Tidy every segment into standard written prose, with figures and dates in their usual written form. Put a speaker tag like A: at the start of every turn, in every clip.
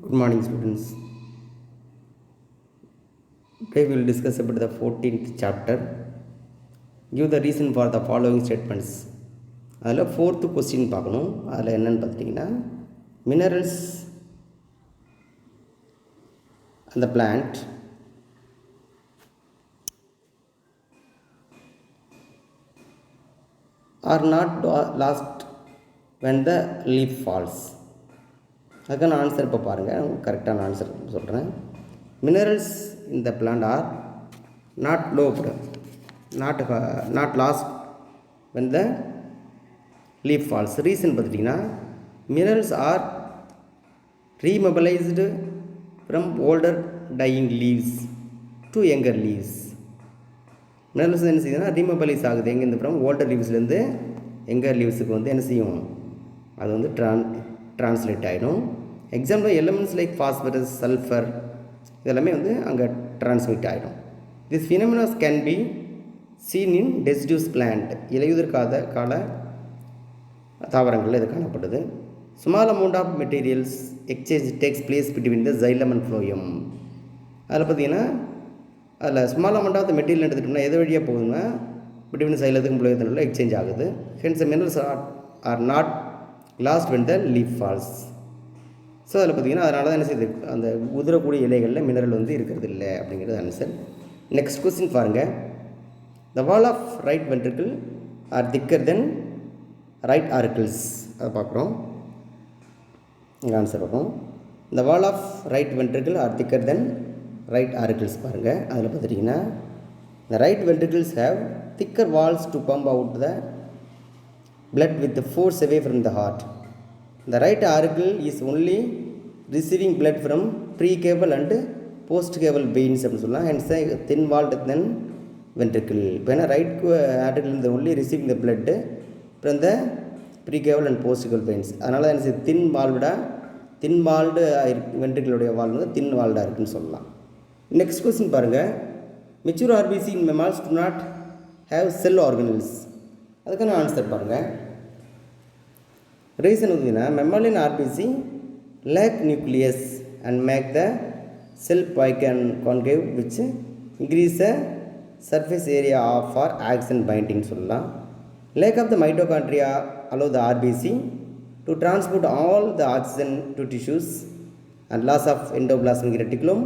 A: Good morning, students. Today we will discuss about the 14th chapter. Give the reason for the following statements. அதில் fourth question பார்க்கணும். அதில் என்னென்னு பார்த்துட்டிங்கன்னா, minerals அந்த plant are not lost when the leaf falls. அதுக்கான answer இப்போ பாருங்கள், கரெக்டான ஆன்சர் சொல்கிறேன். Minerals in the plant are not lobed, not lost when the leaf falls. Reason பார்த்துட்டிங்கன்னா, minerals are remobilized from older dying leaves to younger leaves. Minerals என்ன செய்யுதுன்னா remobilize ஆகுது எங்கேருந்து ஃப்ரம் ஓல்டர் லீவ்ஸ்லேருந்து யங்கர் லீவ்ஸுக்கு வந்து என்ன செய்யும், அது வந்து ட்ரான்ஸ்லேட் ஆகிடும். Example elements like phosphorus, sulphur இதெல்லாமே வந்து அங்கே ட்ரான்ஸ்மிட் ஆகிடும். This phenomenas can be seen in deciduous plant. இலையுதிர் கால தாவரங்களில் இது காணப்படுது. Small amount of materials exchange takes place between the xylem and phloem. அதில் பார்த்தீங்கன்னா அதில் small amount of the material எடுத்துக்கிட்டோம்னா எது வழியாக போகுதுன்னா பிட்வீன் சைலத்துக்கும் ஃப்ளோயத்தினுள்ள எக்ஸ்சேஞ்ச் ஆகுது. Hence minerals are not lost when the leaf falls. So அதில் பார்த்திங்கன்னா அதனால தான் என்ன செய்யுது, அந்த உதிரக்கூடிய இலைகளில் மினரல் வந்து இருக்கிறது இல்லை அப்படிங்கிறது ஆன்சர். நெக்ஸ்ட் கொஸ்டின் பாருங்கள். The wall of right ventricle are thicker than right auricles. அதை பார்க்குறோம், இங்கே ஆன்சர் பார்ப்போம். The wall of right ventricle are thicker than right auricles பாருங்கள். அதில் பார்த்துட்டிங்கன்னா the right ventricles have thicker walls to pump out the blood with the force away from the heart. The right auricle is only receiving blood from precaval and postcaval veins அப்படின்னு சொல்லலாம். Hence thin walled then ventricle. இப்போ என்ன right article இந்த only receiving the blood from the precaval and postcaval veins. அதனால என்ன செய்யுது, தின் walled வென்ட்ரிக்கிளுடைய வால் வந்து தின் வால்டாக இருக்குன்னு சொல்லலாம். நெக்ஸ்ட் கொஸ்டின் பாருங்கள். Mature RBC in mammals do not have cell organelles. அதுக்கான ஆன்சர் பாருங்கள். ரீசன் பார்த்தீங்கன்னா mammalian RBC lack nucleus and make the cell biconcave which increase the surface area of for oxygen binding சொல்லலாம். Lack of the mitochondria allow the RBC to transport all the oxygen to tissues and loss of endoplasmic reticulum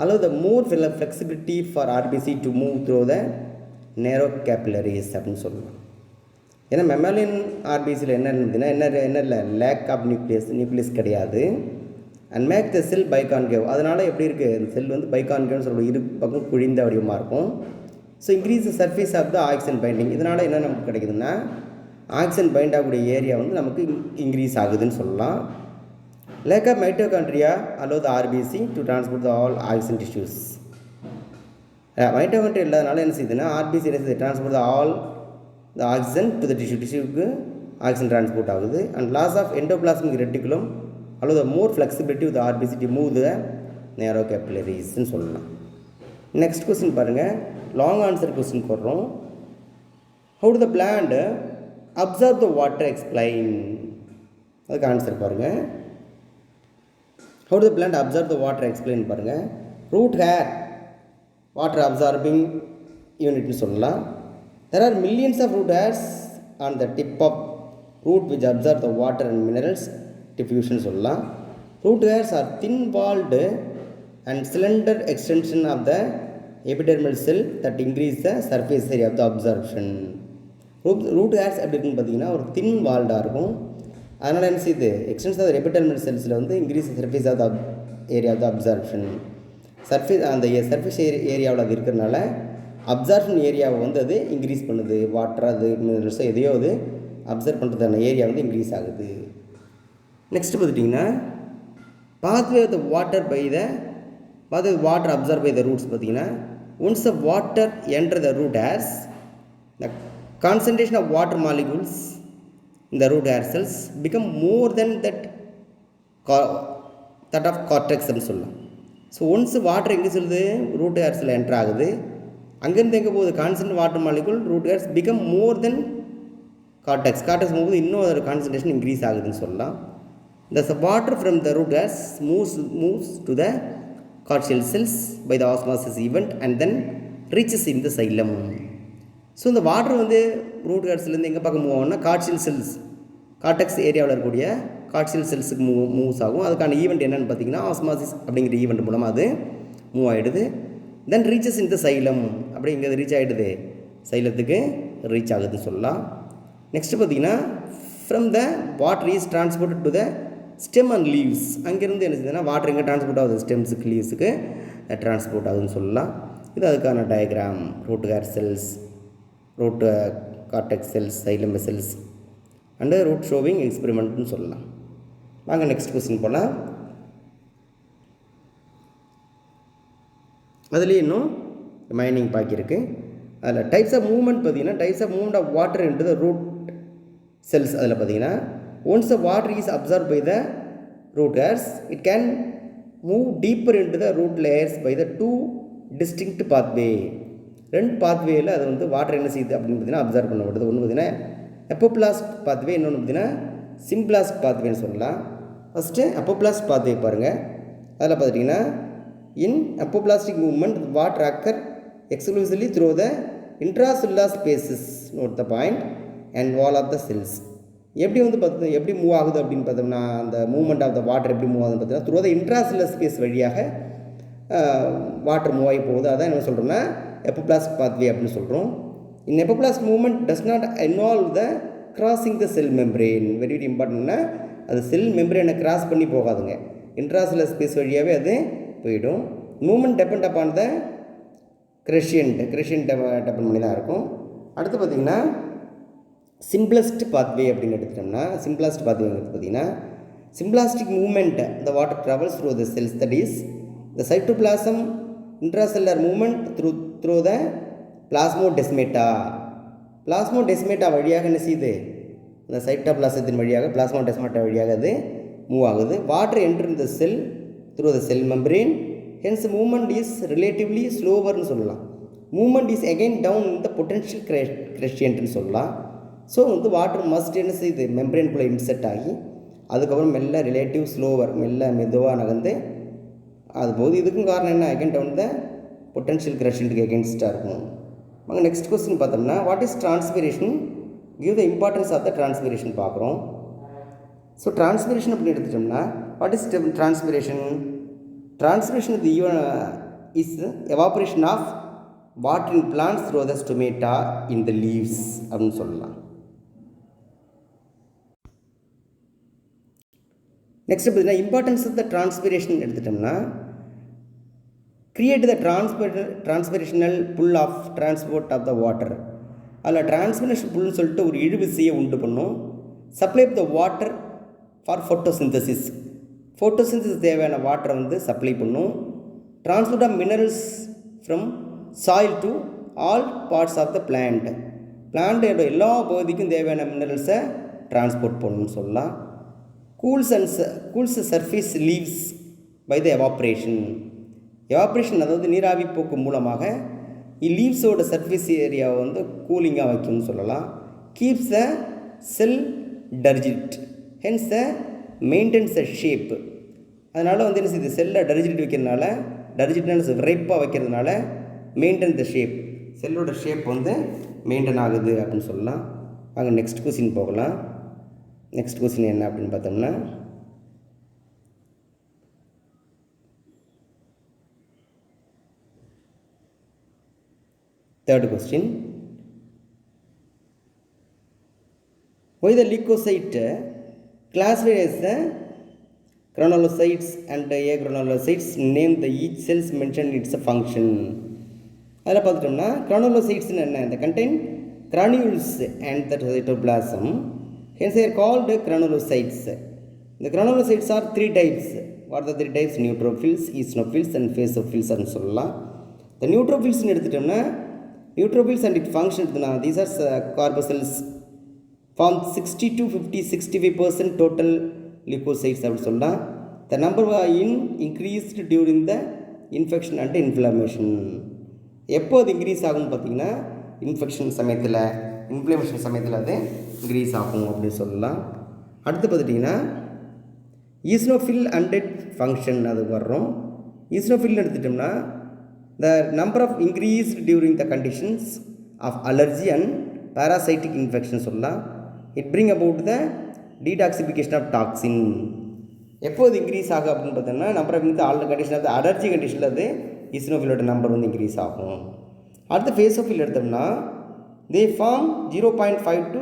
A: allow the more flexibility for RBC to move through the நேரோ capillaries அப்படின்னு சொல்லலாம். ஏன்னா mammalian ஆர்பிசியில் என்ன இருந்ததுன்னா என்ன இல்லை, lack of nucleus கிடையாது. And make the cell biconcave. அதனால் எப்படி இருக்குது, அந்த செல் வந்து பைகான்கேவ்னு சொல்லுவோம், இரு பக்கம் குழிந்த வடிவமாக இருக்கும். So increase the surface of the oxygen binding. இதனால் என்ன நமக்கு கிடைக்குதுன்னா ஆக்சிஜன் பைண்ட் ஆகக்கூடிய ஏரியா வந்து நமக்கு இன்க்ரீஸ் ஆகுதுன்னு சொல்லலாம். Lack of mitochondria allow the RBC to transport the all oxygen tissues. Mitochondria இல்லாதனால என்ன செய்யுதுன்னா ஆர்பிசி என்ன செய்யுது, transport the all the oxygen to the டிஷ்யூக்கு ஆக்சிஜன் டிரான்ஸ்போர்ட் ஆகுது. And loss of endoplasmic reticulum அல்லது more flexibility with RBC to move the narrow கேபிலரிஸ்ன்னு சொல்லலாம். நெக்ஸ்ட் கொஸ்டின் பாருங்கள். லாங் ஆன்சர் கொஸ்டின் போடுறோம். How to the plant absorb the water explain. அதுக்கு answer பாருங்கள். How to the plant absorb the water explain பாருங்கள். Root hair water absorbing யூனிட்னு சொல்லலாம். There are millions of root hairs on the tip of root which absorb the water and minerals diffusion சொல்லலாம். Root hairs are thin walled and cylinder extension of the epidermal cell that increase the surface area of the absorption. root hairs எப்படி இருக்குன்னு பார்த்தீங்கன்னா ஒரு தின் வால்டாக இருக்கும். அதனால் என்ன செய்யுது, extension of epidermal செல்ஸில் வந்து increase surface of the area of the absorption. அந்த சர்ஃபேஸ் ஏரியாவில் அது இருக்கிறதுனால அப்சார்ப்ஷன் ஏரியாவை வந்து அது இன்க்ரீஸ் பண்ணுது. வாட்டர் அது மினரல்ஸோ எதையோ அது அப்சர்வ் பண்ணுறதான ஏரியா வந்து இன்க்ரீஸ் ஆகுது. நெக்ஸ்ட் பார்த்துட்டிங்கன்னா pathway of the water absorb by the roots பார்த்தீங்கன்னா once the water enter the root hairs the concentration of water molecules இந்த root hair cells become more then that of கார்டெக்ஸ்ன்னு சொல்லலாம். So once water எங்கே சொல்லுது, root ஹேர்ஸில் enter ஆகுது. அங்கேருந்து எங்கே போகுது, concentrate water molecule root hairs become more then cortex போகும்போது இன்னும் அதோட கான்சன்ட்ரேஷன் இன்க்ரீஸ் ஆகுதுன்னு சொல்லலாம். The water from the root gas moves to the cortical cells by the osmosis event and then reaches in the xylem. So இந்த water வந்து root கார்ட்ஸ்லேருந்து எங்கே பார்க்க move ஆகும்னா கார்டியல் செல்ஸ், கார்டெக்ஸ் ஏரியாவில் இருக்கக்கூடிய கார்டியல் செல்ஸுக்கு மூவ்ஸ் ஆகும். அதுக்கான ஈவெண்ட் என்னென்னு பார்த்தீங்கன்னா ஆஸ்மாசிஸ் அப்படிங்கிற ஈவெண்ட் மூலமாக அது மூவ் ஆகிடுது. தென் ரீச்சஸ் இன் த சைலம், அப்படி இங்கே ரீச் ஆகிடுது, சைலத்துக்கு ரீச் ஆகுதுன்னு சொல்லலாம். நெக்ஸ்ட்டு பார்த்தீங்கன்னா from the water is transported to the stem and leaves. அங்கேருந்து என்ன செய்யுதுன்னா வாட்டர் எங்கே டிரான்ஸ்போர்ட் ஆகுது, ஸ்டெம்ஸுக்கு லீவ்ஸுக்கு டிரான்ஸ்போர்ட் ஆகுதுன்னு சொல்லலாம். இது அதுக்கான diagram. Root hair cells, root cortex cells, xylem cells and root showing எக்ஸ்பெரிமெண்ட்னு சொல்லலாம். வாங்க நெக்ஸ்ட் கொஸ்டின் போகலாம். அதுலேயே இன்னும் மைனிங் பாக்கியிருக்கு. அதில் டைப்ஸ் ஆஃப் மூவ்மெண்ட் பார்த்தீங்கன்னா types of movement of water into the root cells. அதில் பார்த்தீங்கன்னா once the water is absorbed by the root hairs, it can move deeper into the root layers by the two distinct pathway. ரெண்டு பாத்வேயில் அது வந்து water என்ன செய்யுது அப்படின்னு பார்த்தீங்கன்னா observe பண்ணப்படுது. ஒன்று பார்த்தீங்கன்னா எப்போப்ளாஸ்ட் பாத்வே, இன்னொன்று பார்த்தீங்கன்னா சிம்பிளாஸ்ட் பாத்வேன்னு சொல்லலாம். ஃபஸ்ட்டு எப்போப்ளாஸ்ட் பாத்வே பாருங்கள். அதில் பார்த்துட்டிங்கன்னா in apoplastic movement water occur exclusively through the intracellular spaces note the point and wall of the cells. எப்படி வந்து எப்படி மூவ் ஆகுது அப்படின்னு பார்த்தோம்னா அந்த மூவ்மெண்ட் ஆஃப் த வாட்டர் எப்படி மூவ் ஆகுதுன்னு பார்த்தீங்கன்னா த்ரூ த இன்ட்ராசெல்லுலார் ஸ்பேஸ் வழியாக வாட்டர் மூவ் ஆகி போகுது. அதான் என்ன சொல்கிறோம்னா எப்போப்ளாஸ்ட் பாத்வே அப்படின்னு சொல்கிறோம். In apoplast movement does not involve the crossing the cell membrane. Very very இம்பார்ட்டன்ட்னா அது செல் மெம்ப்ரெயினை கிராஸ் பண்ணி போகாதுங்க, இன்ட்ராசெல்லுலார் ஸ்பேஸ் வழியாகவே அது போயிடும். Movement depend upon the gradient depend பண்ணி தான் இருக்கும். அடுத்து பார்த்திங்கன்னா சிம்பிளஸ்ட் பாத்வே அப்படின்னு எடுத்துட்டோம்னா சிம்பிளாஸ்ட் பாத்வேங்கிறது பார்த்திங்கன்னா symplastic movement the water travels through the cells, that is the cytoplasm intracellular movement through the plasmodesmata. Plasmodesmata வழியாக என்ன செய்யுது, இந்த சைட்டோபிளாசத்தின் வழியாக பிளாஸ்மோடெஸ்மேட்டா வழியாக அது மூவ் ஆகுது. Water enter in the cell through the cell membrane, hence movement is relatively ஸ்லோவர்னு சொல்லலாம். மூவ்மெண்ட் இஸ் அகெயின் டவுன் இந்த பொட்டென்ஷியல் கிரெஷியன்ட்னு சொல்லலாம். ஸோ வந்து வாட்டர் மஸ்ட் என்ன செய்யுது மெம்பரேனுக்குள்ளே இன்செர்ட் ஆகி அதுக்கப்புறம் மெல்ல ரிலேட்டிவ் ஸ்லோவர் மெதுவாக நகர்ந்து அது போது. இதுக்கும் காரணம் என்ன, அகெயின் டவுன் த பொட்டென்ஷியல் கிரெஷியன்ட்டுக்கு எகென்ஸ்டாக இருக்கும். நாங்கள் நெக்ஸ்ட் கொஸ்டின் பார்த்தோம்னா what is transpiration, give the importance of the transpiration பார்க்குறோம். ஸோ டிரான்ஸ்பிரேஷன் அப்படின்னு எடுத்துட்டோம்னா what is transpiration? Transpiration is evaporation of water in plants through the stomata in the leaves அப்படின்னு சொல்லலாம். நெக்ஸ்ட் பார்த்தீங்கன்னா இம்பார்ட்டன்ஸ் ஆஃப் த டிரான்ஸ்பிரேஷன் எடுத்துட்டோம்னா create the transpirational pull of transport of the water. அதில் transpiration புல்னு சொல்லிட்டு ஒரு இழுவிசையை உண்டு பண்ணும். Supply the water for photosynthesis, photosynthesis தேவையான வாட்டரை வந்து சப்ளை பண்ணும். Transport of minerals from soil to all parts of the plant, பிளான்ட்டோட எல்லா பகுதிக்கும் தேவையான மினரல்ஸை டிரான்ஸ்போர்ட் பண்ணணும்னு சொல்லலாம். Cools surface leaves by the evaporation, அதாவது நீராவி போக்கு மூலமாக லீவ்ஸோட சர்ஃபேஸ் ஏரியாவை வந்து கூலிங்காக வைக்கும்னு சொல்லலாம். Keeps the sell turgid, hence the maintenance the shape. அதனால் வந்து என்ன செய்யுது செல்லை டர்ஜிட் வைக்கிறதுனால, டர்ஜிட்னு விரைப்பாக வைக்கிறதுனால மெயின்டைன் த ஷேப், செல்லோட ஷேப் வந்து மெயின்டைன் ஆகுது அப்படின்னு சொல்லலாம். அங்கே நெக்ஸ்ட் கொஸ்டின் போகலாம். நெக்ஸ்ட் கொஸ்டின் என்ன அப்படின்னு பார்த்தோம்னா third question, why the leucocyte classified as the granulocytes and agranulocytes, name the each cells mentioned its function. அதில் பார்த்துட்டோம்னா கிரானுலோசைட்ஸ்னு என்ன, இந்த contain granules and the cytoplasm, hence they are called granulocytes. The granulocytes are three types. What are the three types? Neutrophils, eosinophils and basophils ன்னு சொல்லலாம். The neutrophils எடுத்துட்டோம்னா neutrophils and its function எடுத்துனா these are corpuscles form 60 to 65% total leukocytes அப்படி சொல்லலாம். The number increased during the infection and inflammation. எப்போ அது increase ஆகும்னு பார்த்தீங்கன்னா infection சமயத்தில், இன்ஃப்ளமேஷன் சமயத்தில் அது இன்க்ரீஸ் ஆகும் அப்படின்னு சொல்லலாம். அடுத்து பார்த்துட்டிங்கன்னா ஈஸ்னோஃபில் அண்ட் ஃபங்க்ஷன் அது வர்றோம். ஈஸ்னோஃபில் எடுத்துட்டோம்னா the number of increased during the conditions of allergy and parasitic infection சொல்லலாம். It bring about the detoxification of toxin. எப்போது இன்க்ரீஸ் ஆகும் அப்படின்னு பார்த்தோம்னா நம்பர் ஆஃப் இந்த ஆல் கண்டிஷன் அது அலர்ஜி கண்டிஷனில் அது ஈஸ்னோஃபிலோட நம்பர் வந்து இன்க்ரீஸ் ஆகும். அடுத்த ஃபேஸோஃபில் எடுத்தோம்னா they form 0.5 to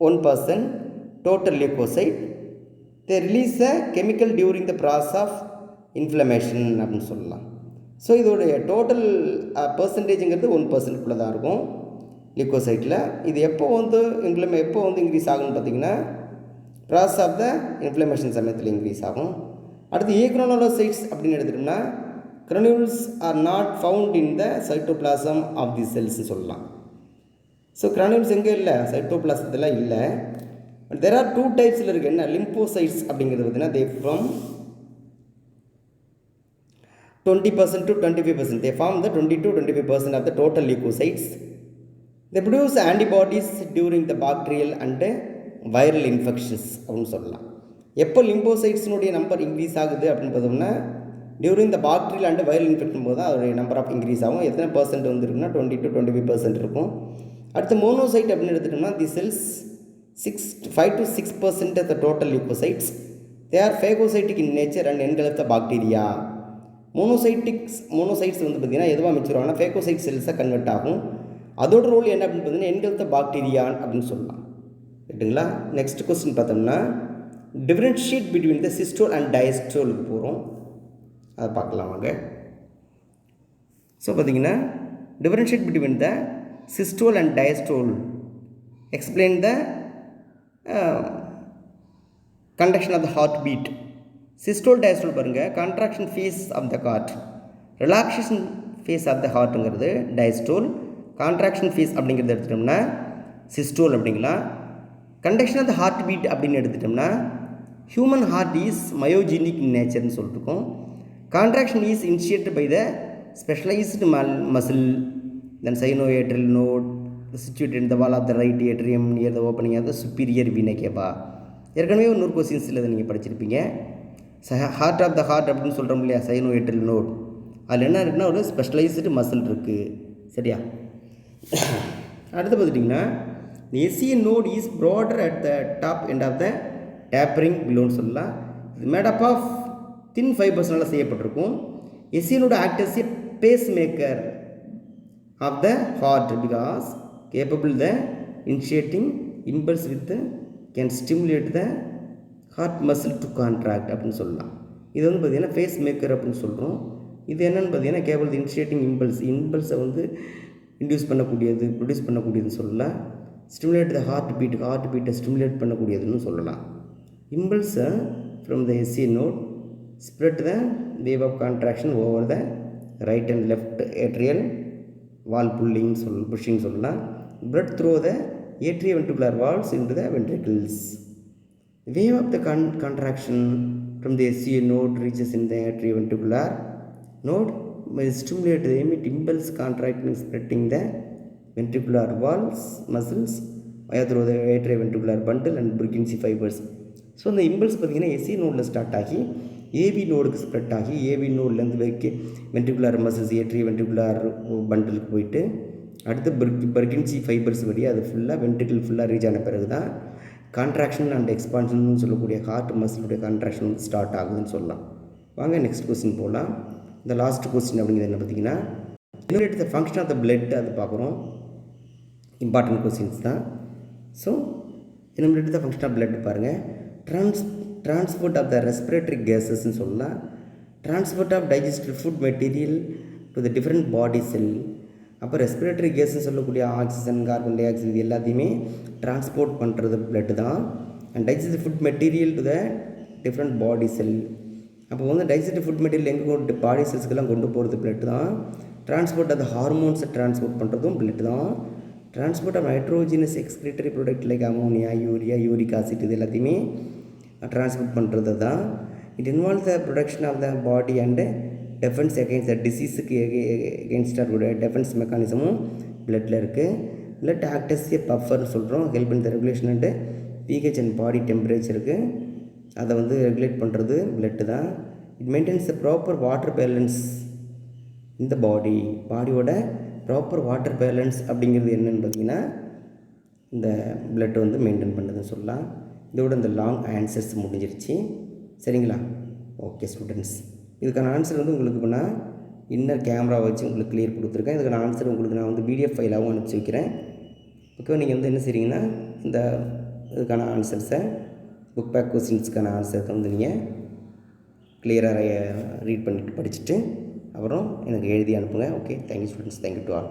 A: 1% total leukocyte. They release a chemical during the process of inflammation அப்படின்னு சொல்லலாம். ஸோ இதோடைய டோட்டல் பர்சன்டேஜுங்கிறது 1% தான் இருக்கும் லியூக்கோசைட்டில். இது எப்போ வந்து இன்க்ரீஸ் ஆகும்னு பார்த்தீங்கன்னா ப்ராசஸ் ஆஃப் த இன்ஃப்ளமேஷன் சமயத்தில் இன்க்ரீஸ் ஆகும். அடுத்து ஏக்ரோனோலோசைட்ஸ் அப்படின்னு எடுத்துட்டோம்னா granules are not found in the cytoplasm of the செல்ஸ்ன்னு சொல்லலாம். ஸோ கிரானியூல்ஸ் எங்கே இல்லை, சைட்டோபிளாசத்தில் இல்லை. தெர் ஆர் 2 டைப்ஸில் இருக்குது. என்ன லிம்போசைட்ஸ் அப்படிங்கிறது பார்த்தீங்கன்னா தே from 20% to 25%. They form the 20 to 25% of the total leukocytes. They produce antibodies during the bacterial and viral infections அப்படின்னு சொல்லலாம். எப்போ லிம்போசைட்ஸினுடைய நம்பர் இன்க்ரீஸ் ஆகுது அப்படின்னு பார்த்தோம்னா during the bacterial and viral infection போது தான் அதோடைய நம்பர் ஆஃப் இன்க்ரீஸ் ஆகும். எத்தனை பர்சன்ட் வந்து இருக்குன்னா 20 to 25% இருக்கும். அடுத்து மோனோசைட் அப்படின்னு எடுத்துட்டோம்னா தி cells 5 to 6% of the total leukocytes. They are phagocytic in nature and engulf the bacteria. Monocytes வந்து பார்த்திங்கன்னா எதுவாக மிச்சிருவாங்கன்னா ஃபேகோசைட் செல்ஸாக கன்வெர்ட் ஆகும். அதோட ரோல் என்ன அப்படின்னு பார்த்தீங்கன்னா என்கெல்த் த பாக்டீரியான் அப்படின்னு சொல்லலாம். ரைட்டுங்களா. நெக்ஸ்ட் கொஸ்டின் பார்த்தோம்னா differentiate between the systole and டயஸ்டோலுக்கு போகிறோம். அதை பார்க்கலாம் வாங்க. ஸோ பார்த்தீங்கன்னா differentiate between the systole and diastole explain the conduction of the heart beat. Systole diastole பாருங்கள் contraction phase of the heart, relaxation phase of the ஹார்ட்டுங்கிறது diastole, contraction phase அப்படிங்கிறது எடுத்துட்டோம்னா சிஸ்டோல் அப்படிங்களா. Conduction of the heart beat அப்படின்னு எடுத்துட்டோம்னா human heart is myogenic in நேச்சர்னு சொல்லிட்டுருக்கோம். Contraction is initiated by the specialised muscle then sinoatrial node situated in the wall of the right atrium near the opening of the superior vena cava. ஏற்கனவே ஒரு 100 கொஸ்டின்ஸில் இதை நீங்கள் படிச்சிருப்பீங்க. Heart of the heart அப்படின்னு சொல்கிறோம் இல்லையா, சைனோஏட்ரியல் நோட். அதில் என்ன இருக்குன்னா ஒரு ஸ்பெஷலைஸ்டு மசில் இருக்குது. சரியா. அடுத்து பார்த்துட்டிங்கன்னா SCN node is broader at the top end of the tapering பிலோன்னு சொல்லலாம். இது மேடப் ஆஃப் தின் ஃபைபர்ஸ்னால செய்யப்பட்டிருக்கும். எஸ்சிஎனோட acts a pacemaker of the heart because capable the initiating impulse with can stimulate the heart muscle to contract அப்படின்னு சொல்லலாம். இது வந்து பார்த்திங்கன்னா ஃபேஸ் மேக்கர் அப்படின்னு சொல்கிறோம். இது என்னென்னு பார்த்தீங்கன்னா கேபிள் இனிஷியேட்டிங் இம்பல்ஸை வந்து இன்டியூஸ் பண்ணக்கூடியது, ப்ரொடியூஸ் பண்ணக்கூடியதுன்னு சொல்லலாம். ஸ்டிமுலேட் த ஹார்ட் பீட்டை ஸ்டிமுலேட் பண்ணக்கூடியதுன்னு சொல்லலாம். இம்பல்ஸை from the SCN node spread the wave of contraction over the right and left atrial wall pushing சொல்லலாம். blood through the atrioventricular valves into the ventricles. The wave of the contraction from the SCA node reaches in the atrioventricular node may stimulate the emit impulse contracting spreading the ventricular walls muscles via through the atrioventricular bundle and Purkinje fibers. So இந்த impulse பார்த்திங்கன்னா SC நோடில் start ஆகி AB நோடுக்கு spread ஆகி AB நோட்லேருந்து ventricular muscles ventricular பண்டலுக்கு போயிட்டு அடுத்து பர்கின்சி fibres வழியாக அது ஃபுல்லாக வென்ட்ரிக்கிள் ஃபுல்லாக ரீச் ஆன பிறகு தான் கான்ட்ராக்ஷன் அண்ட் எக்ஸ்பான்ஷன் சொல்லக்கூடிய ஹார்ட் மசிலுடைய கான்ட்ராக்ஷன் வந்து ஸ்டார்ட் ஆகுதுன்னு சொல்லலாம். வாங்க நெக்ஸ்ட் கொஸ்டின் போகலாம். இந்த லாஸ்ட் கொஸ்டின் அப்படிங்கிறது என்ன பார்த்திங்கன்னா enumerate the function of the blood அது பார்க்குறோம். இம்பார்ட்டன்ட் கொஸ்டின்ஸ் தான். So enumerate the function of blood பாருங்கள். transport of the respiratory gases ன்னு சொல்லலாம். transport of digested food material to the different body cell. அப்போ ரெஸ்பிரேட்டரி கேஸ்ன்னு சொல்லக்கூடிய ஆக்சிஜன் கார்பன் டை ஆக்சைடு இது எல்லாத்தையுமே டிரான்ஸ்போர்ட் பண்ணுறது பிளட் தான். And digest food material to the different body cell. அப்போ வந்து டைஜஸ்ட் ஃபுட் மெட்டீரியல் எங்கே கொண்டு பாடி செல்ஸ்க்கெல்லாம் கொண்டு போகிறது பிளட் தான். டிரான்ஸ்போர்ட் ஆஃப் த ஹார்மோன்ஸை டிரான்ஸ்போர்ட் பண்ணுறதும் பிளட் தான். Transport of nitrogenous excretory product like ammonia urea uric acid இது எல்லாத்தையுமே டிரான்ஸ்போர்ட் பண்ணுறது தான். It involve the production of the body and defence against the டிசீஸுக்கு எகெயின்ஸ்டாக டெஃபென்ஸ் மெக்கானிசமும் பிளட்டில் இருக்குது. பிளட் ஆக்ட் அஸ் ஏ பஃபர்னு சொல்கிறோம். Help in the regulation and pH and body டெம்பரேச்சருக்கு அதை வந்து ரெகுலேட் பண்ணுறது பிளட்டு தான். It maintains the proper water balance இந்த பாடியோட ப்ராப்பர் வாட்டர் பேலன்ஸ் அப்படிங்கிறது என்னென்னு பார்த்தீங்கன்னா இந்த பிளட் வந்து மெயின்டைன் பண்ணுறதுன்னு சொல்லலாம். இதோட இந்த லாங் ஆன்சர்ஸ் முடிஞ்சிருச்சு. சரிங்களா? ஓகே ஸ்டூடெண்ட்ஸ், இதுக்கான ஆன்சர் வந்து உங்களுக்கு இப்போ நான் இன்னர் கேமரா வச்சு உங்களுக்கு கிளியர் கொடுத்துருக்கேன். இதுக்கான ஆன்சர் உங்களுக்கு நான் வந்து பிடிஎஃப் ஃபைலாகவும் அனுப்பிச்சி வைக்கிறேன். ஓகே, நீங்கள் வந்து என்ன செய்றீங்கன்னா இந்த இதுக்கான ஆன்சர்ஸை புக் பேக் கொஸ்டின்ஸ்க்கான ஆன்சர்ஸை வந்து நீங்கள் கிளியராக ரீட் பண்ணிவிட்டு படிச்சுட்டு அப்புறம் எனக்கு எழுதி அனுப்புங்க. Okay, thank you students, thank you to all.